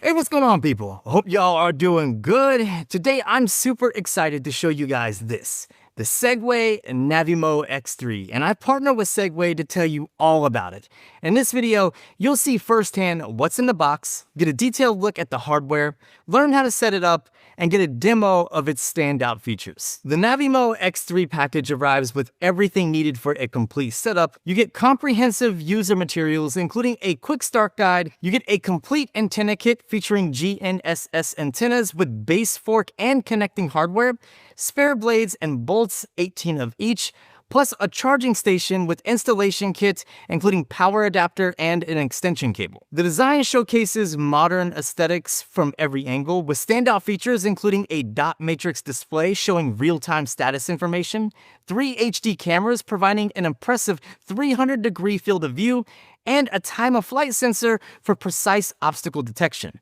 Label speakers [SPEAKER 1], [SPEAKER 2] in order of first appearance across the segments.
[SPEAKER 1] Hey, what's going on, people? Hope y'all are doing good. Today, I'm super excited to show you guys this, the Segway Navimow X3, and I partner with Segway to tell you all about it. In this video, you'll see firsthand what's in the box, get a detailed look at the hardware, learn how to set it up, and get a demo of its standout features. The Navimow X3 package arrives with everything needed for a complete setup. You get comprehensive user materials, including a quick start guide. You get a complete antenna kit featuring GNSS antennas with base fork and connecting hardware, spare blades and bolts, 18 of each, plus a charging station with installation kit, including power adapter and an extension cable. The design showcases modern aesthetics from every angle, with standout features including a dot matrix display showing real-time status information, 3 HD cameras providing an impressive 300-degree field of view, and a time-of-flight sensor for precise obstacle detection.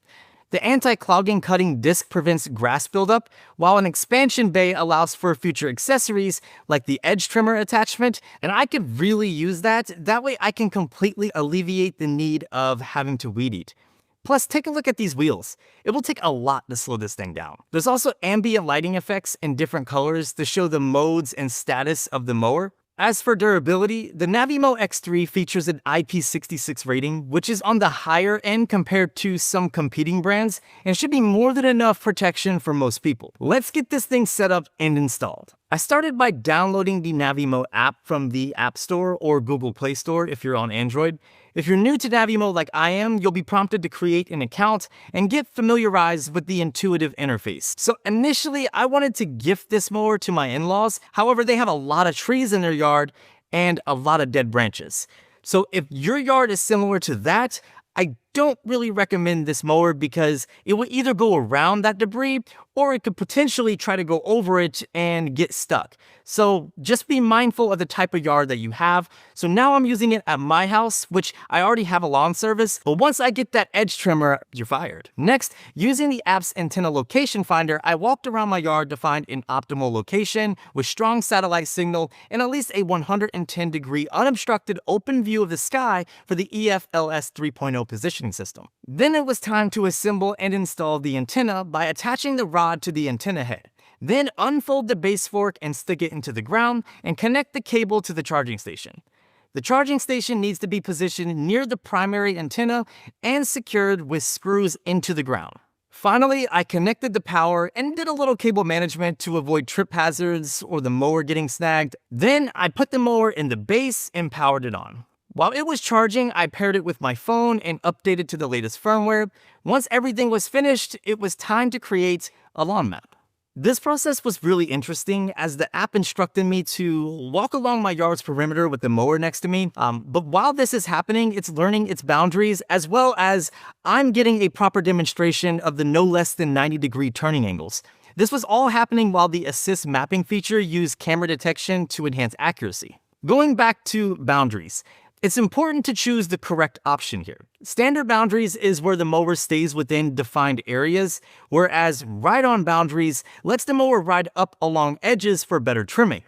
[SPEAKER 1] The anti-clogging cutting disc prevents grass buildup, while an expansion bay allows for future accessories like the edge trimmer attachment, and I could really use that. That way I can completely alleviate the need of having to weed eat. Plus, take a look at these wheels. It will take a lot to slow this thing down. There's also ambient lighting effects in different colors to show the modes and status of the mower. As for durability, the Navimow X3 features an IP66 rating, which is on the higher end compared to some competing brands, and should be more than enough protection for most people. Let's get this thing set up and installed. I started by downloading the Navimow app from the App Store or Google Play Store if you're on Android. If you're new to Navimow like I am, you'll be prompted to create an account and get familiarized with the intuitive interface. So initially, I wanted to gift this mower to my in-laws. However, they have a lot of trees in their yard and a lot of dead branches. So if your yard is similar to that, I don't really recommend this mower because it will either go around that debris or it could potentially try to go over it and get stuck. So just be mindful of the type of yard that you have. So now I'm using it at my house, which I already have a lawn service, but once I get that edge trimmer, you're fired. Next, using the app's antenna location finder, I walked around my yard to find an optimal location with strong satellite signal and at least a 110-degree unobstructed open view of the sky for the EFLS 3.0 positioning system. Then it was time to assemble and install the antenna by attaching the rod to the antenna head. Then unfold the base fork and stick it into the ground and connect the cable to the charging station. The charging station needs to be positioned near the primary antenna and secured with screws into the ground. Finally, I connected the power and did a little cable management to avoid trip hazards or the mower getting snagged. Then I put the mower in the base and powered it on. While it was charging, I paired it with my phone and updated to the latest firmware. Once everything was finished, it was time to create a lawn map. This process was really interesting as the app instructed me to walk along my yard's perimeter with the mower next to me. But while this is happening, it's learning its boundaries, as well as I'm getting a proper demonstration of the no less than 90-degree turning angles. This was all happening while the assist mapping feature used camera detection to enhance accuracy. Going back to boundaries, it's important to choose the correct option here. Standard boundaries is where the mower stays within defined areas, whereas ride-on boundaries lets the mower ride up along edges for better trimming.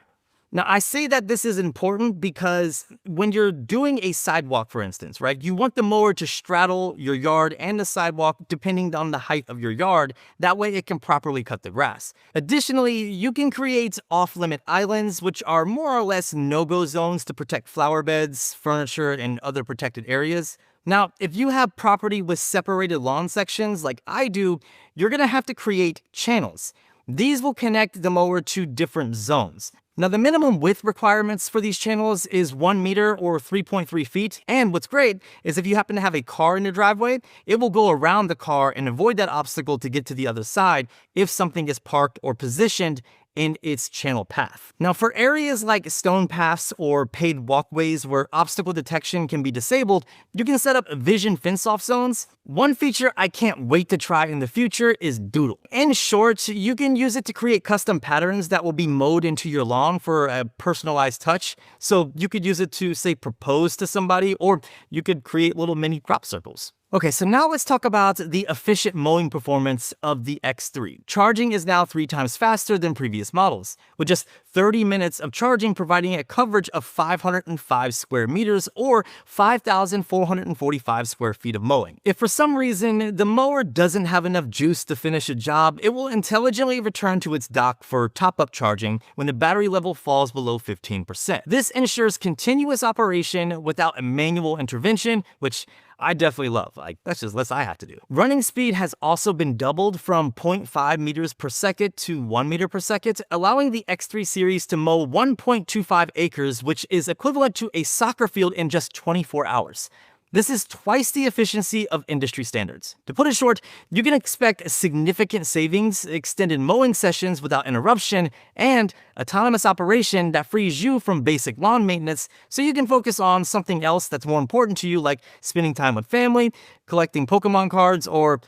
[SPEAKER 1] Now, I say that this is important because when you're doing a sidewalk, for instance, right, you want the mower to straddle your yard and the sidewalk depending on the height of your yard. That way it can properly cut the grass. Additionally, you can create off-limit islands, which are more or less no-go zones to protect flower beds, furniture, and other protected areas. Now, if you have property with separated lawn sections like I do, you're going to have to create channels. These will connect the mower to different zones. Now, the minimum width requirements for these channels is 1 meter or 3.3 feet. And what's great is if you happen to have a car in your driveway, it will go around the car and avoid that obstacle to get to the other side if something is parked or positioned in its channel path. Now, for areas like stone paths or paved walkways where obstacle detection can be disabled, you can set up vision fence-off zones. One feature I can't wait to try in the future is Doodle. In short, you can use it to create custom patterns that will be mowed into your lawn for a personalized touch. So you could use it to, say, propose to somebody, or you could create little mini crop circles. Okay, so now let's talk about the efficient mowing performance of the X3. Charging is now 3 times faster than previous models, with just 30 minutes of charging providing a coverage of 505 square meters or 5,445 square feet of mowing. If for some reason the mower doesn't have enough juice to finish a job, it will intelligently return to its dock for top-up charging when the battery level falls below 15%. This ensures continuous operation without a manual intervention, which I definitely love. That's just less I have to do. Running speed has also been doubled from 0.5 meters per second to 1 meter per second, allowing the X3 series to mow 1.25 acres, which is equivalent to a soccer field in just 24 hours. This is twice the efficiency of industry standards. To put it short, you can expect significant savings, extended mowing sessions without interruption, and autonomous operation that frees you from basic lawn maintenance so you can focus on something else that's more important to you, like spending time with family, collecting Pokemon cards, or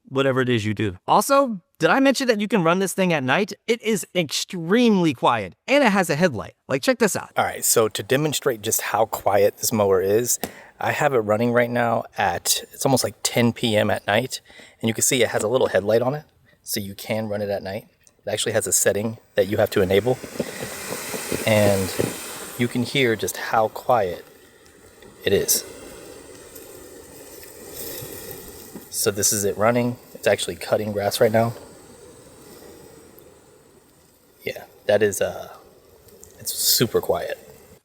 [SPEAKER 1] whatever it is you do. Also, did I mention that you can run this thing at night? It is extremely quiet, and it has a headlight. Check this out.
[SPEAKER 2] All right, so to demonstrate just how quiet this mower is, I have it running right now at, it's almost like 10 p.m. at night, and you can see it has a little headlight on it, so you can run it at night. It actually has a setting that you have to enable, and you can hear just how quiet it is. So this is it running. It's actually cutting grass right now. Yeah, that is, it's super quiet.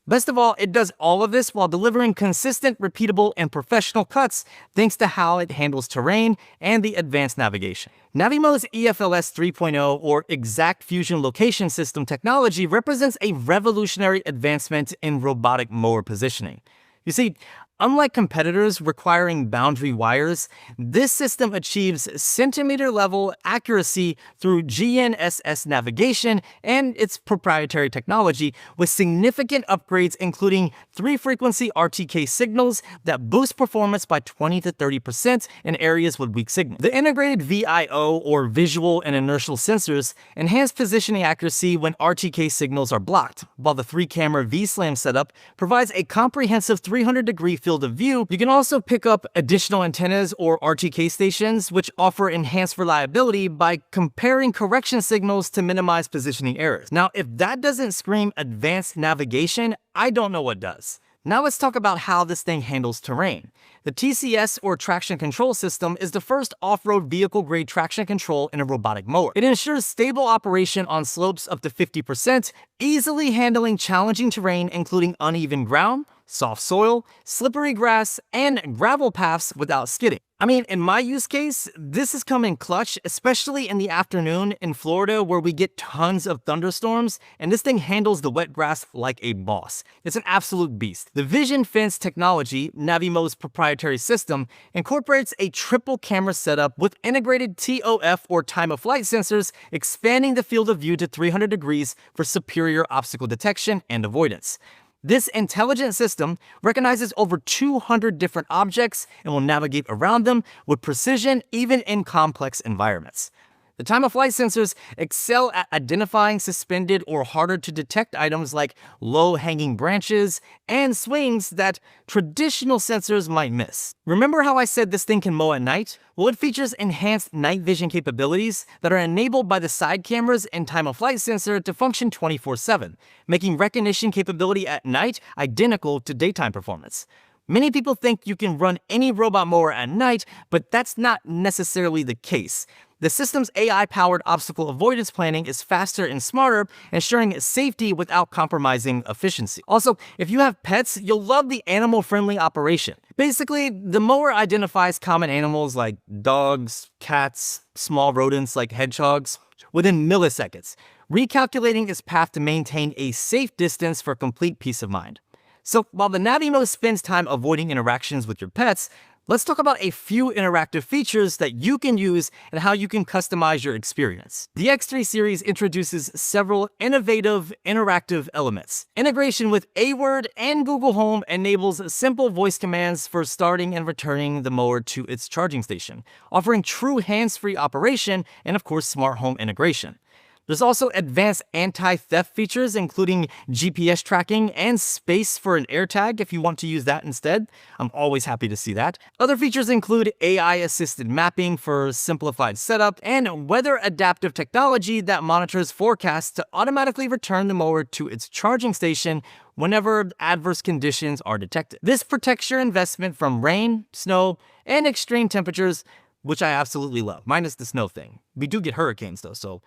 [SPEAKER 1] Best of all, it does all of this while delivering consistent, repeatable, and professional cuts thanks to how it handles terrain and the advanced navigation. Navimow's EFLS 3.0 or Exact Fusion Location System technology represents a revolutionary advancement in robotic mower positioning. You see, unlike competitors requiring boundary wires, this system achieves centimeter-level accuracy through GNSS navigation and its proprietary technology, with significant upgrades including 3-frequency RTK signals that boost performance by 20 to 30% in areas with weak signal. The integrated VIO, or visual and inertial sensors, enhance positioning accuracy when RTK signals are blocked, while the 3-camera V-SLAM setup provides a comprehensive 300-degree field of view. You can also pick up additional antennas or RTK stations, which offer enhanced reliability by comparing correction signals to minimize positioning errors. Now, if that doesn't scream advanced navigation, I don't know what does. Now let's talk about how this thing handles terrain. The TCS, or traction control system, is the first off-road vehicle-grade traction control in a robotic mower. It ensures stable operation on slopes up to 50%, easily handling challenging terrain including uneven ground, soft soil, slippery grass, and gravel paths without skidding. I mean, in my use case, this has come in clutch, especially in the afternoon in Florida where we get tons of thunderstorms, and this thing handles the wet grass like a boss. It's an absolute beast. The Vision Fence technology, Navimow's proprietary system, incorporates a triple camera setup with integrated TOF, or time-of-flight sensors, expanding the field of view to 300 degrees for superior obstacle detection and avoidance. This intelligent system recognizes over 200 different objects and will navigate around them with precision even in complex environments. The time-of-flight sensors excel at identifying suspended or harder-to-detect items like low-hanging branches and swings that traditional sensors might miss. Remember how I said this thing can mow at night? Well, it features enhanced night vision capabilities that are enabled by the side cameras and time-of-flight sensor to function 24/7, making recognition capability at night identical to daytime performance. Many people think you can run any robot mower at night, but that's not necessarily the case. The system's AI-powered obstacle avoidance planning is faster and smarter, ensuring safety without compromising efficiency. Also, if you have pets, you'll love the animal-friendly operation. Basically, the mower identifies common animals like dogs, cats, small rodents like hedgehogs within milliseconds, recalculating its path to maintain a safe distance for complete peace of mind. So while the Navimow spends time avoiding interactions with your pets, let's talk about a few interactive features that you can use and how you can customize your experience. The X3 series introduces several innovative interactive elements. Integration with A-Word and Google Home enables simple voice commands for starting and returning the mower to its charging station, offering true hands-free operation and, of course, smart home integration. There's also advanced anti-theft features, including GPS tracking and space for an AirTag if you want to use that instead. I'm always happy to see that. Other features include AI-assisted mapping for simplified setup and weather-adaptive technology that monitors forecasts to automatically return the mower to its charging station whenever adverse conditions are detected. This protects your investment from rain, snow, and extreme temperatures, which I absolutely love, minus the snow thing. We do get hurricanes though, so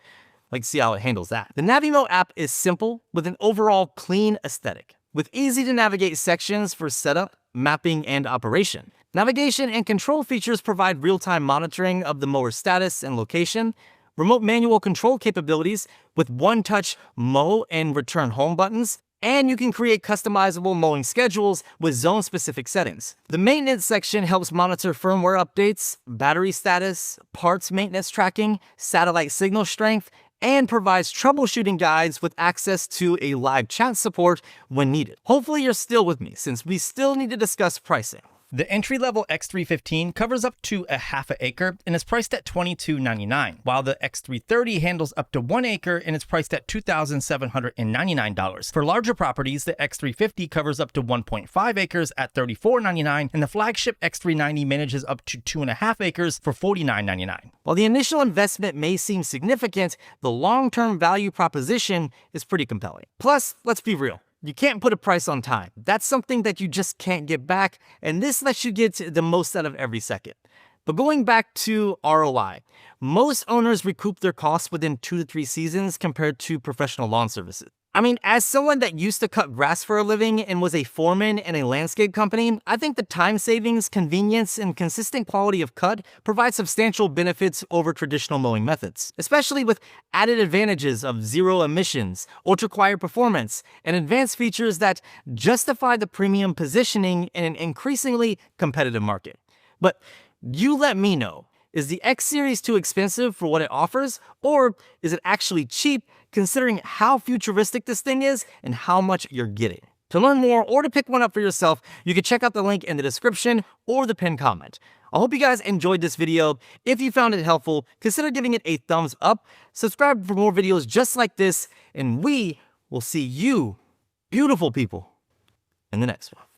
[SPEAKER 1] like to see how it handles that. The Navimow app is simple with an overall clean aesthetic, with easy to navigate sections for setup, mapping, and operation. Navigation and control features provide real-time monitoring of the mower status and location, remote manual control capabilities with one-touch mow and return home buttons, and you can create customizable mowing schedules with zone-specific settings. The maintenance section helps monitor firmware updates, battery status, parts maintenance tracking, satellite signal strength, and provides troubleshooting guides with access to a live chat support when needed. Hopefully you're still with me, since we still need to discuss pricing. The entry-level X315 covers up to a half an acre and is priced at $22.99, while the X330 handles up to 1 acre and is priced at $2,799. For larger properties, the X350 covers up to 1.5 acres at $34.99, and the flagship X390 manages up to 2.5 acres for $49.99. While the initial investment may seem significant, the long-term value proposition is pretty compelling. Plus, let's be real. You can't put a price on time. That's something that you just can't get back, and this lets you get the most out of every second. But going back to ROI, most owners recoup their costs within 2 to 3 seasons compared to professional lawn services. I mean, as someone that used to cut grass for a living and was a foreman in a landscape company, I think the time savings, convenience, and consistent quality of cut provide substantial benefits over traditional mowing methods, especially with added advantages of zero emissions, ultra-quiet performance, and advanced features that justify the premium positioning in an increasingly competitive market. But you let me know. Is the X Series too expensive for what it offers, or is it actually cheap considering how futuristic this thing is and how much you're getting? To learn more or to pick one up for yourself, you can check out the link in the description or the pinned comment. I hope you guys enjoyed this video. If you found it helpful, consider giving it a thumbs up, subscribe for more videos just like this, and we will see you, beautiful people, in the next one.